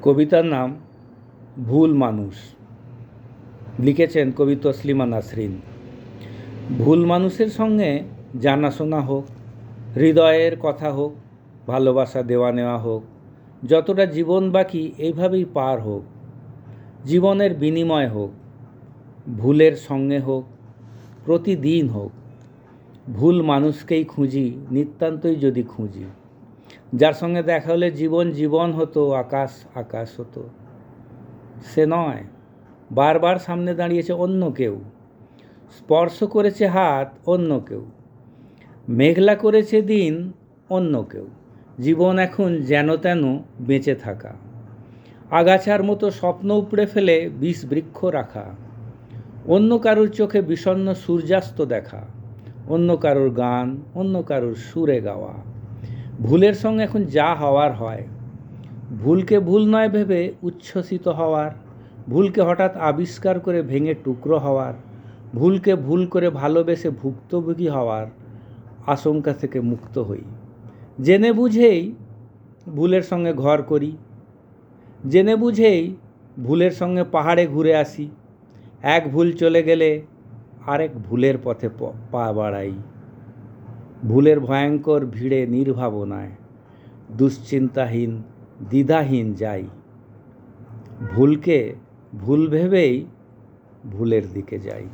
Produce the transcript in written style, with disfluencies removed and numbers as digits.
কবিতার নাম ভুল মানুষ, লিখেছেন কবি তসলিমা নাসরিন। ভুল মানুষের সঙ্গে জানাশোনা হোক, হৃদয়ের কথা হোক, ভালোবাসা দেওয়া নেওয়া হোক, যতটা জীবন বাকি এইভাবেই পার হোক। জীবনের বিনিময় হোক, ভুলের সঙ্গে হোক, প্রতিদিন হোক। ভুল মানুষকেই খুঁজি, নিতান্তই যদি খুঁজি। যার সঙ্গে দেখা হলে জীবন জীবন হতো, আকাশ আকাশ হতো। সে নয়, বারবার সামনে দাঁড়িয়েছে অন্য কেউ, স্পর্শ করেছে হাত অন্য কেউ, মেঘলা করেছে দিন অন্য কেউ। জীবন এখন যেন তেন বেঁচে থাকা, আগাছার মতো স্বপ্ন উপড়ে ফেলে বিষ বৃক্ষ রাখা, অন্য কারুর চোখে বিষণ্ণ সূর্যাস্ত দেখা, অন্য কারুর গান অন্য কারুর সুরে গাওয়া। ভুলের সঙ্গে এখন যা হওয়ার হয়, ভুলকে ভুল নয় ভেবে উচ্ছ্বসিত হওয়ার, ভুলকে হঠাৎ আবিষ্কার করে ভেঙে টুকরো হওয়ার, ভুলকে ভুল করে ভালোবেসে ভুক্তভোগী হওয়ার আশঙ্কা থেকে মুক্ত হই। জেনে বুঝেই ভুলের সঙ্গে ঘর করি, জেনে বুঝেই ভুলের সঙ্গে পাহাড়ে ঘুরে আসি। এক ভুল চলে গেলে আরেক ভুলের পথে পা বাড়াই। ভুলের ভয়ঙ্কর ভিড়ে নির্ভাবনায় দুশ্চিন্তাহীন দ্বিধাহীন যাই। ভুলকে ভুল ভেবেই ভুলের দিকে যাই।